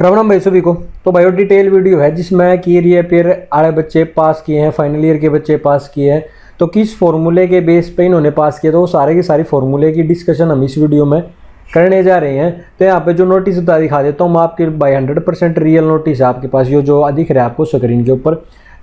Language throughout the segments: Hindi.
राम राम भाई सभी को। तो भाई डिटेल वीडियो है जिसमें कि रीअपियर वाले बच्चे पास किए हैं, फाइनल ईयर के बच्चे पास किए हैं, तो किस फॉर्मूले के बेस पे इन्होंने पास किया, तो वो सारे के सारी फॉर्मूले की डिस्कशन हम इस वीडियो में करने जा रहे हैं। तो यहाँ पे जो नोटिस दिखा देता हूँ मैं आपके बाई 100% रियल नोटिस है आपके पास, जो दिख रहा है आपको स्क्रीन के ऊपर।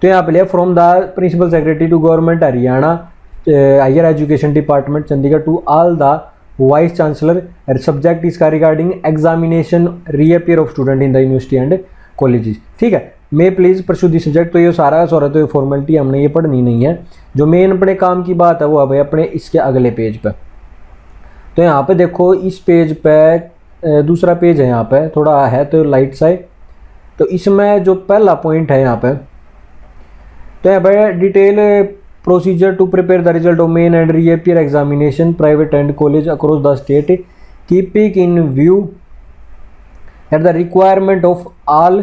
तो यहाँ पे लिया from the principal secretary to government Haryana higher education department Chandigarh to all the vice chancellor subject इसका regarding examination reappear of student in the university and colleges. ठीक है, may please pursue the subject. तो ये सारा तो ये फॉर्मेलिटी हमने ये पढ़नी नहीं है। जो मेन अपने काम की बात है वो अब अपने इसके अगले पेज पे। तो यहाँ पे देखो इस पेज पे दूसरा पेज है, यहाँ पे थोड़ा है तो लाइट सा है। तो इसमें जो पहला पॉइंट है यहाँ पे, तो यहाँ पे detail procedure to prepare the result of main and reappear examination private and college across the state keeping in view at the requirement of all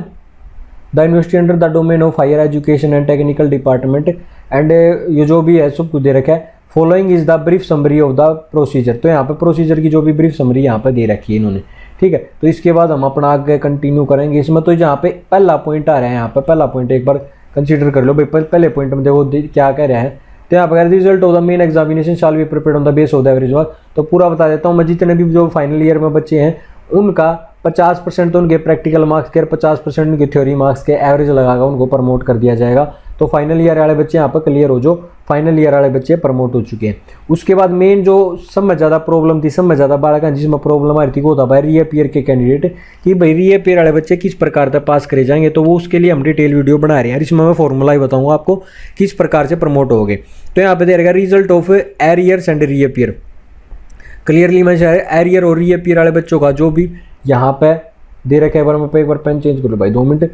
the university under the domain of higher education and technical department and ये जो भी है सब कुछ दे रखा है। Following is the brief summary of the procedure. तो यहाँ पे प्रोसीजर की जो भी ब्रीफ समरी यहाँ पे दे रखी है इन्होंने। ठीक है, तो इसके बाद हम अपना आगे कंटिन्यू करेंगे इसमें। तो जहाँ पे पहला पॉइंट आ रहा है, यहाँ पे पहला पॉइंट एक बार कंसीडर कर लो भाई। पहले पॉइंट में देखो क्या कह रहा है। तो यहाँ पर result of the main examination shall be prepared on the base of the average marks. तो पूरा बता देता हूँ मैं, जितने भी जो फाइनल ईयर में बच्चे हैं उनका 50% तो उनके प्रैक्टिकल मार्क्स के और 50% उनके थ्योरी मार्क्स के एवरेज लगाकर उनको प्रमोट कर दिया जाएगा। तो फाइनल ईयर वाले बच्चे यहाँ पर क्लियर हो, जो फाइनल ईयर वाले बच्चे प्रमोट हो चुके हैं। उसके बाद मेन जो सब में ज़्यादा प्रॉब्लम थी, सब में ज़्यादा बालक जिसमें प्रॉब्लम आ रही थी वो था भाई रीअपियर के कैंडिडेट, कि भाई रीअपियर वाले बच्चे किस प्रकार से पास करे जाएंगे। तो वो उसके लिए हम डिटेल वीडियो बना रहे हैं। इसमें मैं फॉर्मूला ही बताऊंगा आपको किस प्रकार से प्रमोट हो गए। तो यहाँ पे दे रहेगा result of arrears and reappear. Clearly मैं एरियर और रीअपियर वाले बच्चों का जो भी यहाँ पे दे रखा है, एक बार पेन चेंज कर लो भाई 2 मिनट।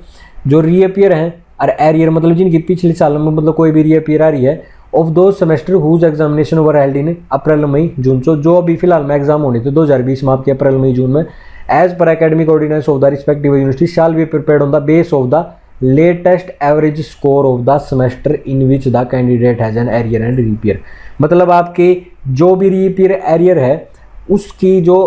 जो रीअपियर हैं और एरियर मतलब जिनकी पिछले साल में मतलब कोई भी रीअपियर आ रही है ऑफ दो semester whose examination over held in April May June. जो अभी फिलहाल में एग्जाम होने थे 2020 में आपके अप्रैल मई जून में, as per academic ordinance of the respective university shall be prepared on the base of the latest average score of the semester in which the candidate has an arrear and reappear. मतलब आपके जो भी रीअपियर एरियर है उसकी जो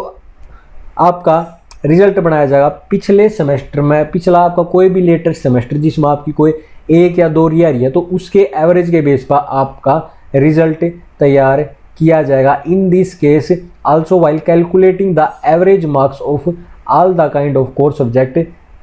आपका रिजल्ट बनाया जाएगा पिछले सेमेस्टर में, पिछला आपका कोई भी लेटेस्ट सेमेस्टर जिसमें आपकी कोई 1 या 2 रीआर है तो उसके एवरेज के बेस पर आपका रिजल्ट तैयार किया जाएगा। In this case also while calculating the average marks of all the kind of course subject.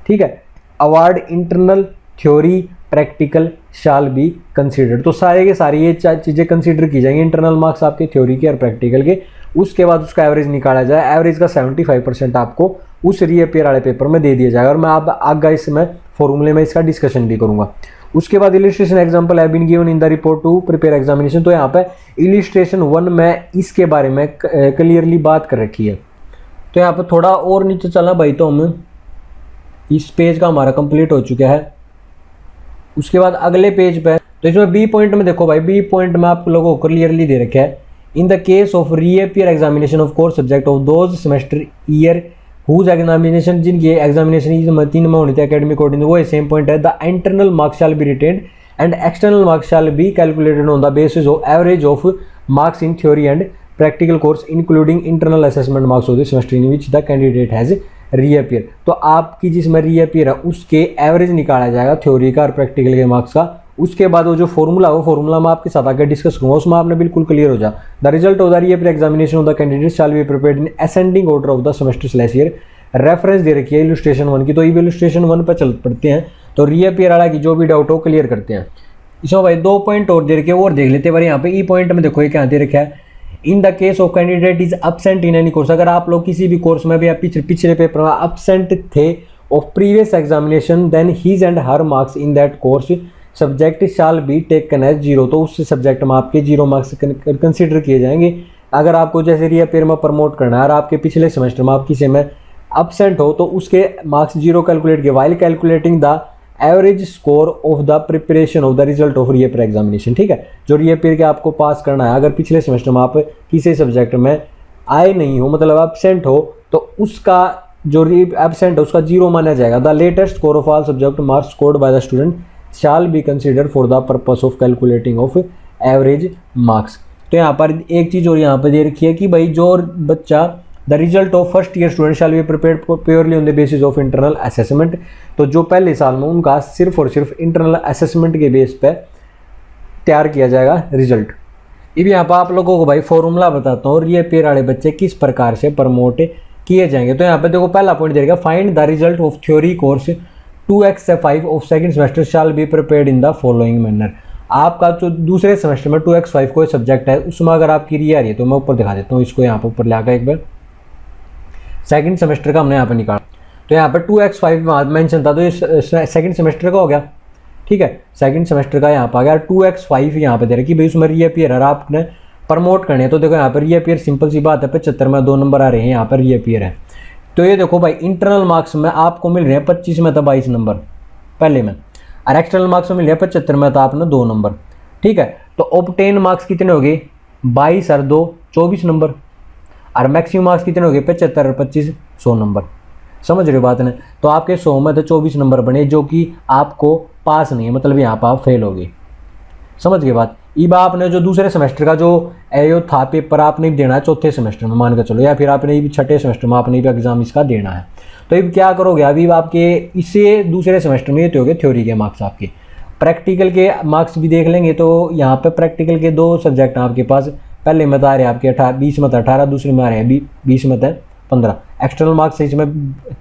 ठीक है, award internal theory practical shall be considered. तो सारे के सारी ये चीज़ें कंसिडर की जाएंगी, इंटरनल मार्क्स आपके थ्योरी के और प्रैक्टिकल के। उसके बाद उसका एवरेज निकाला जाए। एवरेज का 75% आपको उस रीअपियर वाले पेपर में दे दिया जाएगा। और मैं आप आगे इसमें फॉर्मूले में इसका डिस्कशन भी करूंगा। उसके बाद illustration example have been given in the report to prepare examination. तो यहाँ पे इलिस्ट्रेशन 1 में इसके बारे में क्लियरली बात कर रखी है। तो यहाँ पे थोड़ा और नीचे चलना भाई, तो हम इस पेज का हमारा कंप्लीट हो चुका है। उसके बाद अगले पेज पे तो इसमें बी पॉइंट में देखो भाई, बी पॉइंट में आप लोगों को क्लियरली दे रखा है in the case of reappear examination of course subject of those semester year whose examination, जिनकी एग्जामिनेशन 3 में होनी थी एकेडमिक ऑर्डिनेंस, वो सेम पॉइंट है। The internal marks shall be retained and external marks shall be calculated on the basis of average of marks in theory and practical course including internal assessment marks of the semester in which the candidate has reappear. तो आपकी जिसमें रीअपियर है उसके एवरेज निकाला जाएगा थ्योरी का और प्रैक्टिकल के मार्क्स का। उसके बाद वो जो फॉर्मूला वो फॉर्मूला मैं आपके साथ आगे डिस्कस करूंगा, उसमें आपने बिल्कुल क्लियर हो जा। The result of the reappear examination of the candidate shall be prepared in ascending order of the semester slash year. Reference दे रखी है इलस्ट्रेशन 1 की। तो इलस्ट्रेशन 1 पर चल पड़ते हैं। तो रीअपियर वाला की जो भी डाउट हो क्लियर करते हैं। इसमें भाई 2 पॉइंट और दे रखे और देख लेते हैं भाई। यहाँ पे ई पॉइंट में देखो ये क्या दे रखा है, in the case of candidate is absent in any course. अगर आप लोग किसी भी कोर्स में भी या पिछले पेपर में एब्सेंट थे of previous examination then his and her marks in that course subject shall be taken as 0। तो उस सब्जेक्ट में आपके 0 मार्क्स कंसिडर किए जाएंगे। अगर आपको जैसे रीअपियर में प्रमोट करना है और आपके पिछले सेमेस्टर में आप किसी में एब्सेंट हो तो उसके मार्क्स 0 कैलकुलेट किए while calculating the average score of the preparation of the result of reappear examination. ठीक है, जो रीअपियर के आपको पास करना है, अगर पिछले सेमेस्टर में आप किसी सब्जेक्ट में आए नहीं हो मतलब एब्सेंट हो तो उसका जो एब्सेंट है उसका 0 माना जाएगा। The latest score of all subject marks scored by the student shall be consider for the purpose of calculating of average marks. तो यहाँ पर एक चीज़ और यहाँ पर दे रखी है कि भाई जो बच्चा the result of first year student shell be prepared purely on the basis of internal assessment. तो जो पहले साल में उनका सिर्फ और सिर्फ इंटरनल असेसमेंट के बेस पे तैयार किया जाएगा रिजल्ट। अब यहाँ पर आप लोगों को भाई फॉर्मूला बताता हूँ, रीअपीयर वाले बच्चे किस प्रकार से प्रमोट किए जाएंगे। तो यहाँ पे देखो पहला पॉइंट देगा, find the result of theory course 2x5 of second semester shell be prepared in the following manner. आपका जो दूसरे सेमेस्टर में 2x5 कोई सब्जेक्ट है उसमें अगर आपकी री आ रही है तो मैं ऊपर दिखा देता हूँ, इसको यहाँ पर ऊपर ले आकर एक बार सेकंड सेमेस्टर का हमने यहाँ पे निकाला। तो यहाँ पे 2x5 मेंशन था तो ये सेकंड सेमेस्टर का हो गया, ठीक है। सेकंड सेमेस्टर का यहाँ पर आ गया 2x5 यहाँ पे दे रहा कि भाई उसमें रीअपीयर है, आपने प्रमोट करने है। तो देखो यहाँ पर रीअपीयर सिंपल सी बात है, 75 में 2 नंबर आ रहे हैं, यहाँ पर रीअपीयर है। तो ये देखो भाई इंटरनल मार्क्स में आपको मिल रहे हैं 25 में था 22 नंबर पहले में, और एक्सटर्नल मार्क्स में मिल रहे हैं 75 में था आपने 2 नंबर, ठीक है। तो ऑब्टेन मार्क्स कितने हो गए 22 और 2 24 नंबर, और मैक्सिमम मार्क्स कितने हो गए 75 और 25 100 नंबर। समझ रहे हो बात ने। तो आपके 100 में तो 24 नंबर बने जो कि आपको पास नहीं है, मतलब यहाँ पर आप फेल हो गए। समझ गए बात। अब आपने जो दूसरे सेमेस्टर का जो एओ था पेपर आपने भी देना है चौथे सेमेस्टर में मान के चलो, या फिर आपने भी छठे सेमेस्टर में आपने भी एग्जाम इसका देना है। तो अब क्या करोगे, अभी आपके इससे दूसरे सेमेस्टर में ये तो हो गए थ्योरी के मार्क्स, आपके प्रैक्टिकल के मार्क्स भी देख लेंगे। तो यहाँ पे प्रैक्टिकल के 2 सब्जेक्ट हैं आपके पास, पहले में आ रहे हैं आपके 20 में 18, दूसरे में आ रहे हैं 20 में 15। एक्सटर्नल मार्क्स इसमें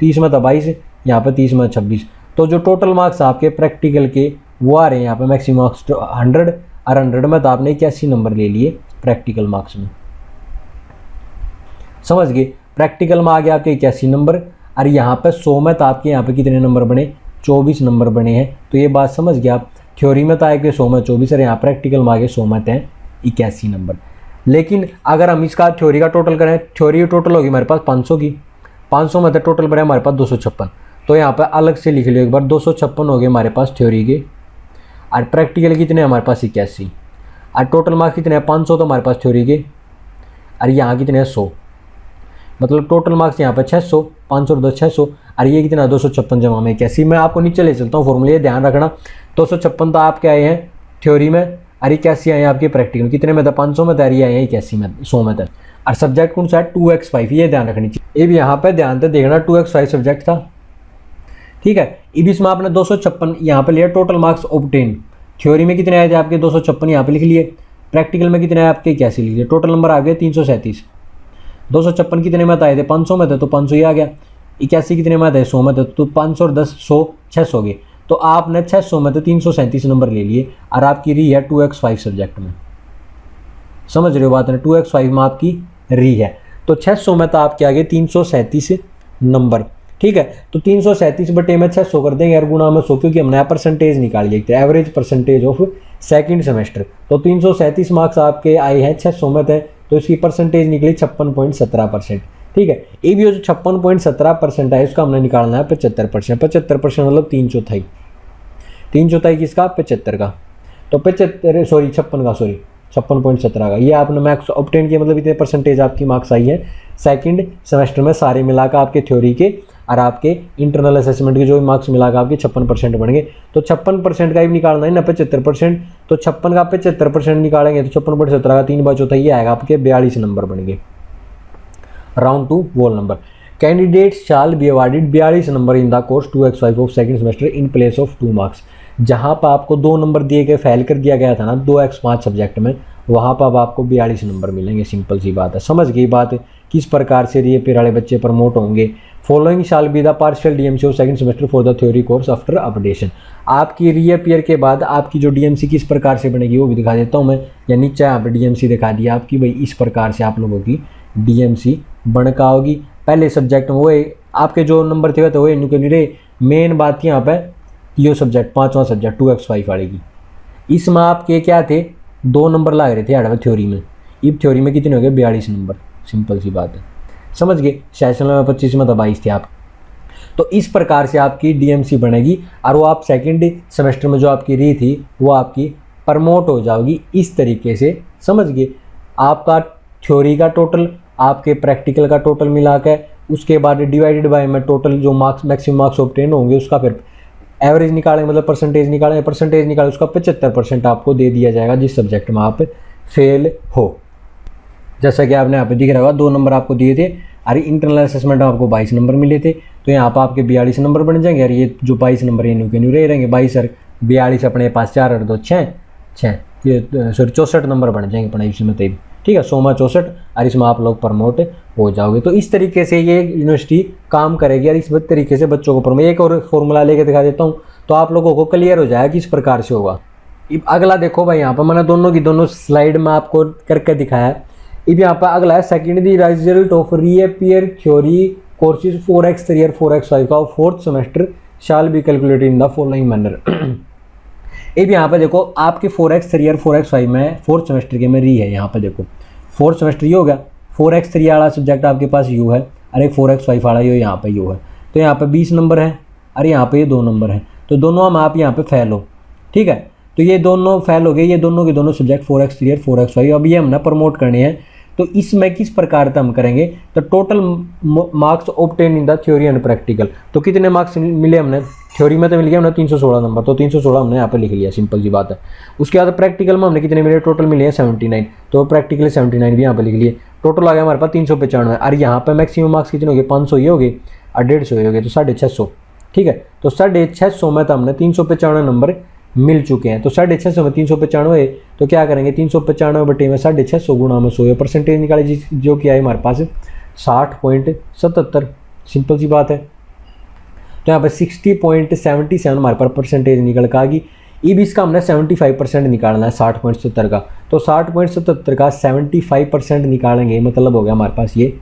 30 में 22, यहाँ पे 30 में 26। तो जो टोटल मार्क्स आपके प्रैक्टिकल के वो आ रहे हैं यहाँ पे मैक्सिमम मार्क्स 100, और 100 में तो आपने 81 नंबर ले लिए प्रैक्टिकल मार्क्स में। समझ गए। प्रैक्टिकल में आ गया आपके 81 नंबर, और यहाँ पे 100 में तो आपके यहाँ पे कितने नंबर बने 24 नंबर बने हैं। तो ये बात समझ गया आप। थ्योरी में तो आए कि 100 में 24, और यहाँ प्रैक्टिकल में आ गए 100 में 81 नंबर। लेकिन अगर हम इसका थ्योरी का टोटल करें, थ्योरी टोटल होगी हमारे पास 500 की, 500 में टोटल बने हमारे पास 256। तो यहाँ पर अलग से लिख लियो एक बार, 256 हो गए हमारे पास थ्योरी के, और प्रैक्टिकल कितने हमारे पास 81, और टोटल मार्क्स कितने हैं 500 तो हमारे पास थ्योरी के, और यहाँ कितने हैं 100, मतलब टोटल मार्क्स यहाँ पर 600, 500 2 600, और ये कितना 256 जमा में 81। मैं आपको नीचे ले चलता हूँ फॉर्मूले, ध्यान रखना। 256 तो आपके आए हैं थ्योरी में, और 81 आए हैं आपके प्रैक्टिकल, कितने में था 500 में, तैयारी आए हैं 81 में 100 में था। और सब्जेक्ट कौन सा है 2x5, ये ध्यान रखनी चाहिए। ये भी यहाँ पे ध्यान से देखना 2x5 सब्जेक्ट था, ठीक है। अब इसमें आपने 256 यहाँ पे लिया टोटल मार्क्स ऑब्टेन। थ्योरी में कितने आए थे आपके 256 यहाँ पे लिख लिए, प्रैक्टिकल में कितने आए आपके 81 लिख लिए, टोटल नंबर आ गए 337। 256 कितने में आए थे 500 में थे तो 500 ही आ गया, 81 कितने में थे 100 में थे तो 500 और 10 100 600 हो गए। तो आपने 600 में तो 337 नंबर ले लिए, और आपकी री है 2x5 सब्जेक्ट में। समझ रहे हो बात है, 2x5 में आपकी री है। तो 600 में तो आपके आगे 337 नंबर, ठीक है। तो 337 बटे में 600 कर देंगे यार गुणा में 100, क्योंकि हमने परसेंटेज निकाल लिया था, average percentage of second semester. तो 337 मार्क्स आपके आए हैं 600 में थे, तो इसकी परसेंटेज निकली 56.17%, ठीक है। ये भी जो 56.17% है उसका हमने निकालना है 75%। 75% मतलब 3/4, 3/4 किसका 75 का, तो 56.17 का ये आपने मार्क्स ऑब्टेन किया, मतलब इतने परसेंटेज आपकी मार्क्स आई है सेकंड सेमेस्टर में सारे मिलाकर आपके थ्योरी के और आपके इंटरनल असेसमेंट के जो मार्क्स मिलाकर आपके 56% बन गए। तो 56% का भी निकालना है ना 75%, तो 56 का 75% निकालेंगे तो 56.17 का 3/4 ये आएगा आपके 42 नंबर बन गए, round to whole number. Candidate shall be awarded 42 number in the course 2x5 of second semester in place of 2 marks. जहाँ पर आपको 2 नंबर दिए गए, फेल कर दिया गया था ना 2x5 सब्जेक्ट में, वहाँ पर अब आपको 42 नंबर मिलेंगे। सिंपल सी बात है, समझ गई बात किस प्रकार से रीअपीयर वाले बच्चे प्रमोट होंगे। Following shall be the partial DMC of second semester for the theory course after updation. आपकी रीअपीयर के बाद आपकी जो डीएमसी किस प्रकार से बनेगी वो भी दिखा देता हूँ मैं, या नीचे यहाँ पर डीएमसी दिखा दिया आपकी, भाई इस प्रकार से आप लोगों की डीएमसी बनका होगी। पहले सब्जेक्ट में वो आपके जो नंबर थे तो वो नहीं रहे, मेन बात यहाँ पे ये सब्जेक्ट 5वां सब्जेक्ट 2x5 वाले की, इसमें आपके क्या थे 2 नंबर लग रहे थे एडवा थ्योरी में। इब थ्योरी में कितने हो गए 42 नंबर, सिंपल सी बात है, समझ गए। सेशन में 25 में तो 22 थे आप। तो इस प्रकार से आपकी डीएमसी बनेगी, और वो आप सेकेंड सेमेस्टर में जो आपकी री थी वो आपकी प्रमोट हो जाएगी इस तरीके से, समझ गए। आपका थ्योरी का टोटल, आपके प्रैक्टिकल का टोटल मिला के उसके बाद डिवाइडेड बाय में टोटल जो मार्क्स मैक्सिमम मार्क्स ऑब्टेन होंगे उसका फिर एवरेज निकालेंगे, मतलब परसेंटेज निकालें उसका 75% आपको दे दिया जाएगा जिस सब्जेक्ट में आप फेल हो। जैसा कि आपने यहाँ पे दिख रहा होगा 2 नंबर आपको दिए थे अरे इंटरनल असेसमेंट में आपको 22 नंबर मिले थे, तो यहाँ पर आपके 42 नंबर बन जाएंगे। और ये जो 22 नंबर ये न्यू के न्यू रह रहेंगे 22 और 42 अपने पास 4 और 2 6 ये सॉरी 64 नंबर बन जाएंगे अपने इसमें। तो ठीक है 100 में 64 और इसमें आप लोग प्रमोट हो जाओगे। तो इस तरीके से ये यूनिवर्सिटी काम करेगी और इस तरीके से बच्चों को प्रमोट। एक और फॉर्मूला लेके दिखा देता हूँ तो आप लोगों को क्लियर हो जाएगा किस प्रकार से होगा। अब अगला देखो भाई, यहाँ पर मैंने दोनों की दोनों स्लाइड में आपको करके दिखाया। अब यहाँ पर अगला है second the result of reappear theory courses 4x 3 और 4x5 का 4th semester shell be calculated in the following manner. अब यहाँ पे देखो आपके 4x 3 और 4x5 में 4th सेमेस्टर के में री है। यहाँ पे देखो 4th सेमेस्टर ये हो गया, 4x 3 वाला सब्जेक्ट आपके पास यू है और एक 4x5 वाला ये यहाँ पे यू है। तो यहाँ पे 20 नंबर है और यहाँ पे ये 2 नंबर है। तो दोनों हम आप यहाँ पे फेल हो, ठीक है। तो ये दोनों फेल हो गए, ये दोनों के दोनों सब्जेक्ट 4x 3 और 4x5। अब ये हमने प्रमोट करने हैं। तो इसमें किस प्रकार से हम करेंगे, तो total marks obtain in the theory and practical. तो कितने मार्क्स मिले हमने, थ्योरी में तो मिल गया हमने 316 नंबर, तो 316 हमने यहाँ पे लिख लिया, सिंपल सी बात है। उसके बाद प्रैक्टिकल में हमने कितने मिले, टोटल मिले हैं 79, तो प्रैक्टिकल 79 भी यहाँ पे लिख लिए। टोटल आ गया हमारे पास 395। और यहाँ पे मैक्सिमम मार्क्स कितने हो गए, 500 ये हो गए और 150 हो गए, तो 650, ठीक है। तो 650 में तो हमने 395 नंबर मिल चुके हैं। तो 650 में 395, तो क्या करेंगे 395 बटे में 650 गुणा में 100 परसेंटेज निकाले जो कि आए हमारे पास 60.77, सिंपल सी बात है। तो यहाँ पर 60.77 हमारे पास परसेंटेज निकल कर आ गई। अब इसका हमने 75% निकालना है 60.70 का। तो 60.77 का 75% निकालेंगे, मतलब हो गया हमारे पास ये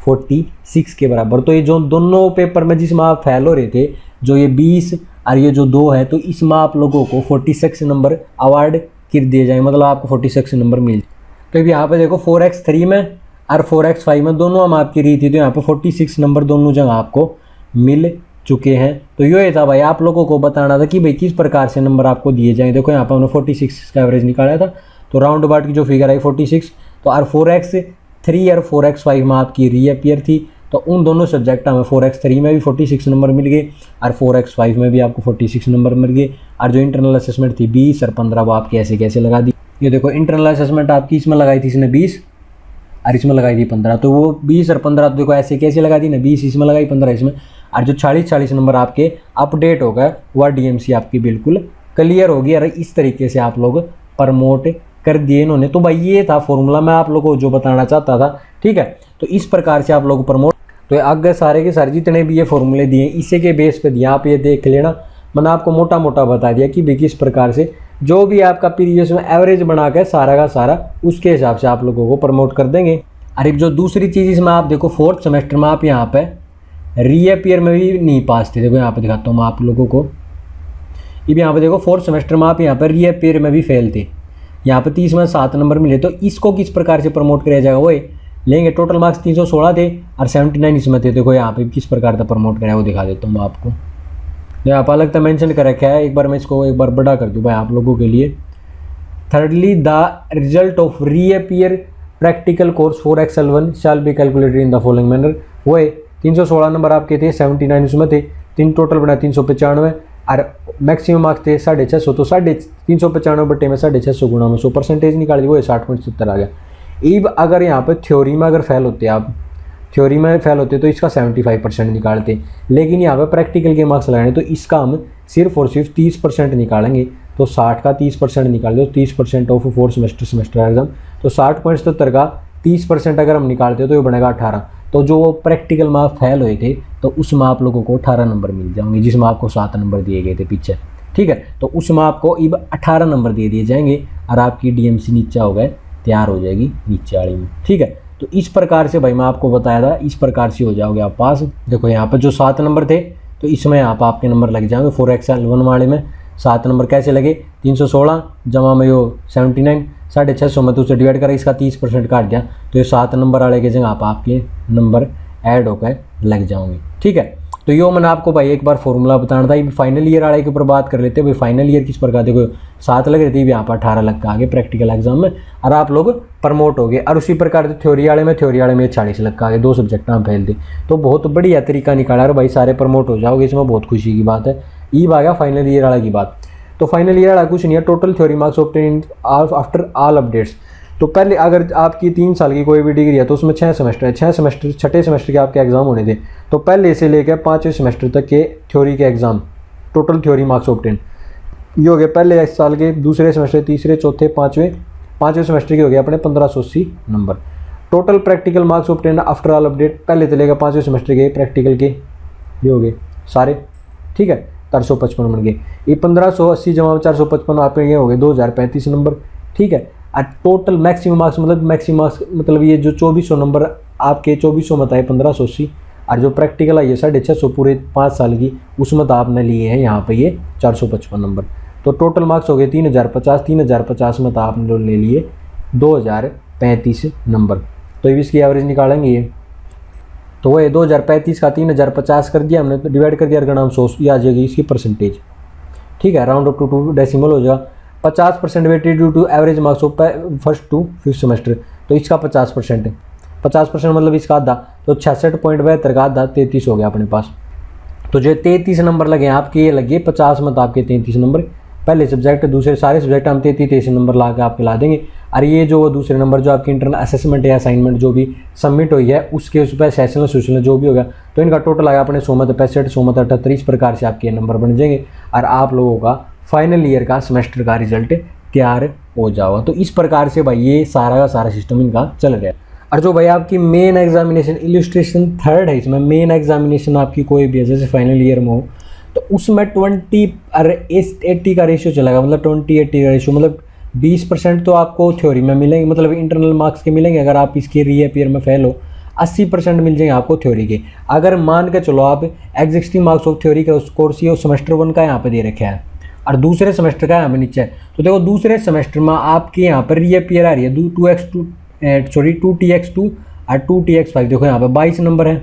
46 के बराबर। तो ये जो दोनों पेपर में जिसमें आप फेल हो रहे थे, जो ये 20 और ये जो 2 है, तो इसमें आप लोगों को 46 नंबर अवार्ड कर दिए जाए, मतलब आपको 46 नंबर मिल जाए। तो यहाँ पे देखो 4x 3 में और 4x5 में दोनों हम आपकी रही थी, तो यहाँ पे 46 नंबर दोनों जगह आपको मिल चुके हैं। तो ये था भाई आप लोगों को बताना था कि भाई किस प्रकार से नंबर आपको दिए जाएँ। देखो यहाँ पर हमने 46 का एवरेज निकाला था, तो राउंड अबाउट की जो फिगर आई 46। तो और 4x 3 और 4x5 में आपकी रीअपियर थी, तो उन दोनों सब्जेक्ट हमें 4x 3 में भी 46 नंबर मिल गए और 4x5 में भी आपको 46 नंबर मिल गए। और जो इंटरनल असेसमेंट थी 20 और 15 वो आपकी ऐसे कैसे लगा दी। ये देखो इंटरनल असेसमेंट आपकी इसमें लगाई थी इसने 20 और इसमें लगाई थी 15, तो वो 20 और 15 देखो ऐसे कैसे लगा दी ना, 20 इसमें लगाई 15 इसमें। और जो 40 नंबर आपके अपडेट हो गए वह DMC आपकी बिल्कुल क्लियर होगी। और इस तरीके से आप लोग प्रमोट कर दिए इन्होंने। तो भाई ये था फॉर्मूला, मैं आप लोगों को जो बताना चाहता था, ठीक है। तो इस प्रकार से आप लोग प्रमोट, तो आगे सारे के सारे जितने भी ये फॉर्मूले दिए इसी के बेस पे दिया, आप ये देख लेना। मैंने आपको मोटा मोटा बता दिया कि भाई किस प्रकार से जो भी आपका प्रीवियस में एवरेज बना के सारा का सारा उसके हिसाब से आप लोगों को प्रमोट कर देंगे। अरे जो दूसरी चीज़ इसमें आप देखो 4th सेमेस्टर में आप यहाँ पे रीअपियर में भी नहीं पास थे। देखो यहाँ पे दिखाता हूँ मैं आप लोगों को, ये यहाँ पे देखो 4th सेमेस्टर में आप यहाँ पर रीअपियर में भी फेल थे। यहाँ पे 30 में 7 नंबर मिले, तो इसको किस प्रकार से प्रमोट किया जाएगा वो लेंगे। टोटल मार्क्स 316 थे और 79 इसमें थे। देखो यहाँ पे किस प्रकार का प्रमोट कराया वो दिखा देता हूँ मैं आपको। तो यहाँ पर अलग तो मेंशन कर रखा है, एक बार मैं इसको एक बार बड़ा कर दूँ भाई आप लोगों के लिए। Thirdly the result of reappear practical course 4x L1 shell be calculated in the following manner. वो 316 नंबर आपके थे, 79 उसमें थे, तीन टोटल बना 395 और मैक्सिमम मार्क्स थे 650। तो 395 बटे में 650 गुणा में 100 परसेंटेज निकाल दी, वो 60.70 आ गया। अब अगर यहाँ पे थ्योरी में अगर फेल होते आप, थ्योरी में फेल होते तो इसका 75% निकालते, लेकिन यहाँ पे प्रैक्टिकल के मार्क्स लगाने तो इसका हम सिर्फ और सिर्फ 30% निकालेंगे। तो 60 का 30% निकाल दो, 30% ऑफ 4 सेमेस्टर एग्जाम। तो 60.70 का 30% अगर हम निकालते तो ये बनेगा 18। तो जो प्रैक्टिकल में आप फेल हुए थे तो उसमें आप लोगों को 18 नंबर मिल जाएंगे, जिसमें आपको 7 नंबर दिए गए थे पीछे, ठीक है। तो उसमें आपको अब 18 नंबर दे दिए जाएंगे और आपकी DMC नीचे हो गए तैयार हो जाएगी नीचे वाली में, ठीक है। तो इस प्रकार से भाई मैं आपको बताया था, इस प्रकार से हो जाओगे आप पास। देखो यहाँ पर जो 7 नंबर थे तो इसमें यहाँ पर आपके नंबर लग जाएंगे। 4x L1 वाले में 7 नंबर कैसे लगे, 316 जमा में यो 79, 650 में तो उसे डिवाइड करा, इसका 30% काट दिया, तो ये 7 नंबर वाले के जगह आप आपके नंबर ऐड होकर लग जाओगे, ठीक है। तो यो मैंने आपको भाई एक बार फॉर्मूला बताना था। ये फाइनल ईयर वाले के ऊपर बात कर लेते हैं। भाई फाइनल ईयर किस प्रकार, देखो 7 लग रही थी, यहाँ पर 18 लग के आगे प्रैक्टिकल एग्जाम में, और आप लोग प्रमोट हो गए। और उसी प्रकार से थ्योरी वाले में 40 लग के आगे, 2 सब्जेक्ट में फेल थे। तो बहुत बढ़िया तरीका निकाला और भाई सारे प्रमोट हो जाओगे, इसमें बहुत खुशी की बात है। ये आ गया फाइनल ईयर वाला की बात। तो फाइनल ईयर वाला कुछ नहीं है, total theory marks obtain after all updates. तो पहले अगर आपकी 3 साल की कोई भी डिग्री है तो उसमें 6 सेमेस्टर है, 6 सेमेस्टर, छठे सेमेस्टर के आपके एग्जाम होने थे। तो पहले से लेकर 5वें सेमेस्टर तक के थ्योरी के exam, total theory marks obtain, ये हो गए पहले इस साल के, दूसरे सेमेस्टर, तीसरे, चौथे, पाँचवें सेमेस्टर के हो गए अपने 1580 number. Total practical marks obtain after all update, पहले चलेगा 5वें सेमेस्टर के प्रैक्टिकल के, ये हो गए सारे, ठीक है, 455 बन गए। ये 1580 जमा 455 आप ये हो गए 2035 नंबर, ठीक है। और टोटल मैक्सिमम मार्क्स मतलब ये जो 2400 नंबर आपके 2400 मत आए 1580, और जो प्रैक्टिकल है ये 650 पूरे 5 साल की, उसमें तो आपने लिए हैं यहाँ पे ये 455 नंबर। तो टोटल मार्क्स हो गए 3050 में तो आपने ले लिए 2035 नंबर। तो इसकी एवरेज निकालेंगे ये, तो वो 2035 का 3050 कर दिया हमने, तो डिवाइड कर दिया गणाम 100, ये आ जाएगी इसकी परसेंटेज, ठीक है। राउंड अप टू 2 डेसिमल हो जाएगा। 50% weighted due to average marks of first to 5th semester, तो इसका 50% है। 50% मतलब इसका आधा, तो 66.72 का आधा 33 हो गया अपने पास। तो जो 33 नंबर लगे आपके, ये लगे 50 में, तो आपके 33 नंबर पहले सब्जेक्ट, दूसरे सारे सब्जेक्ट हम 33 नंबर ला के आपके ला देंगे। और ये जो दूसरे नंबर जो आपकी इंटरनल असेसमेंट या असाइनमेंट जो भी सबमिट हुई है उसके उस पर सेशनल सोशल जो भी होगा, तो इनका टोटल आएगा अपने 100 में 65, 100 में 78, इस प्रकार से आपके नंबर बन जाएंगे और आप लोगों का फाइनल ईयर का सेमेस्टर का रिजल्ट तैयार हो जाओगा। तो इस प्रकार से भाई ये सारा का सारा सिस्टम इनका चल रहा है। और जो भाई आपकी मेन एग्जामिनेशन इलस्ट्रेशन 3rd है, इसमें मेन एग्जामिनेशन आपकी कोई भी जैसे फाइनल ईयर में हो तो उसमें 20 और 80 का रेशियो चलेगा, मतलब 20-80 का रेशियो, मतलब 20% तो आपको थ्योरी में मिलेंगे, मतलब इंटरनल मार्क्स के मिलेंगे अगर आप इसके रीअपियर में फेल हो, 80% मिल जाएंगे आपको थ्योरी के। अगर मान के चलो आप एग्जिस्टिंग मार्क्स ऑफ थ्योरी का कोर्स ये सेमेस्टर 1 का यहाँ पे दे रखा है और दूसरे सेमेस्टर का यहाँ पे नीचे है, तो देखो दूसरे सेमेस्टर में आपके यहाँ पर रीअपियर आ रही है 2TX2 और 2TX5, देखो यहाँ पे 22 नंबर है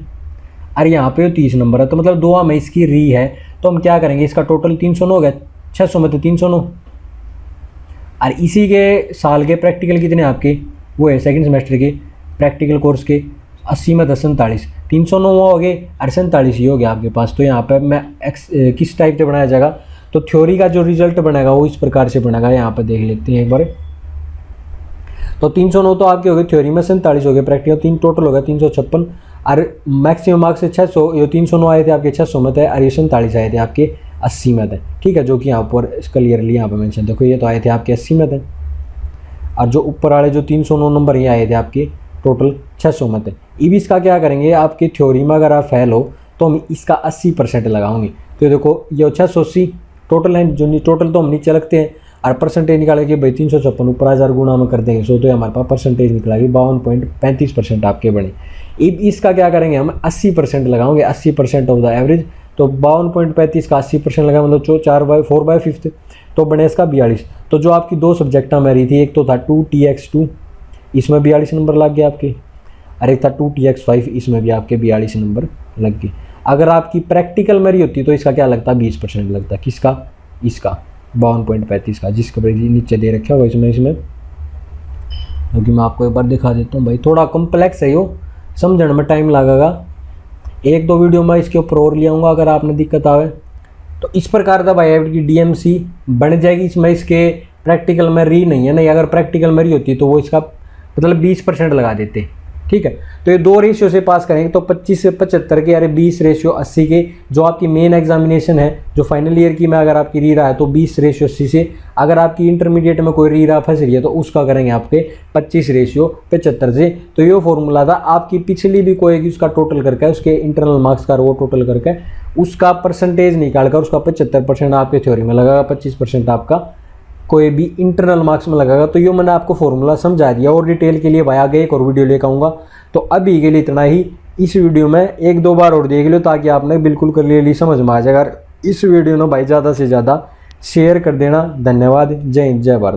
और यहाँ पे 30 नंबर है, तो मतलब 2 में इसकी री है। तो हम क्या करेंगे, इसका टोटल 309 हो गया, 600 में तो 309, और इसी के साल के प्रैक्टिकल कितने आपके वो है सेकंड सेमेस्टर के प्रैक्टिकल कोर्स के 80 में 10 47, 309 हो गए और 47 ही हो गया आपके पास। तो यहाँ पर मैं किस टाइप से बनाया जाएगा, तो थ्योरी का जो रिजल्ट बनेगा वो इस प्रकार से बनेगा, यहाँ पर देख लेते हैं एक बार। तो 309 तो आपके हो गए थ्योरी में, 47 हो गए प्रैक्टिकल, 3 टोटल हो गया 356, और मैक्सिमम मार्क्स से 600, ये 309 आए थे आपके 600 में थे, और ये 47 आए थे आपके 80 में थे, ठीक है, जो कि यहाँ पर क्लियरली यहाँ पर मेंशन, देखो ये तो आए थे आपके 80 में थे, और जो ऊपर वाले जो 309 नंबर ये आए थे आपके टोटल 600 में थे। अब इसका क्या करेंगे, आपकी थ्योरी में अगर आप फेल हो तो हम इसका 80% लगाओगे, तो देखो ये 680 टोटल है, जो टोटल तो हम नीचे रखते हैं और परसेंटेज निकाले कि भाई 356 ऊपर 1000 गुना में कर देंगे, सो तो हमारे पास परसेंटेज निकलेगी 52.35% आपके बने। अब इसका क्या करेंगे, हम 80% लगाओगे, 80% ऑफ द एवरेज, तो 52.35 का 80% लगा, मतलब 4/5, तो बने इसका 42। तो जो आपकी 2 सब्जेक्ट में रही थी, एक तो था 2TX2, इसमें 42 नंबर लग गए आपके, और एक था 2TX5, इसमें भी आपके 42 नंबर लग गए। अगर आपकी प्रैक्टिकल में रही होती तो इसका क्या लगता, 20% लगता, किसका, इसका 52.35 का, जिसका नीचे दे रखा होगा इसमें क्योंकि मैं आपको एक बार दिखा देता हूँ भाई, थोड़ा कॉम्प्लेक्स है यो, समझने में टाइम लगेगा, 1-2 वीडियो में इसके ऊपर और ले आऊँगा अगर आपने दिक्कत आवे। तो इस प्रकार का भाई आपकी DMC बन जाएगी। इसमें इसके प्रैक्टिकल में री नहीं है, नहीं अगर प्रैक्टिकल में री होती तो वो इसका मतलब 20% लगा देते, ठीक है। तो ये 2 रेशियो से पास करेंगे, तो 25 से 75 के, अरे 20 रेशियो 80 के, जो आपकी मेन एग्जामिनेशन है जो फाइनल ईयर की में अगर आपकी री रहा है तो 20 रेशियो 80 से, अगर आपकी इंटरमीडिएट में कोई री रहा फंस रही है तो उसका करेंगे आपके 25 रेशियो 75 से। तो ये फॉर्मूला था आपकी पिछली भी कोई उसका टोटल करके, उसके इंटरनल मार्क्स का वो टोटल करके उसका परसेंटेज निकाल कर उसका 75% आपके थ्योरी में लगेगा, 25% आपका कोई भी इंटरनल मार्क्स में लगेगा। तो ये मैंने आपको फॉर्मूला समझा दिया, और डिटेल के लिए भाई आगे एक और वीडियो लेकर आऊँगा। तो अभी के लिए इतना ही, इस वीडियो में 1-2 बार और देख लो ताकि आपने बिल्कुल क्लियरली समझ में आ जाएगा। इस वीडियो में भाई ज़्यादा से ज़्यादा शेयर कर देना। धन्यवाद, जय हिंद, जय भारत।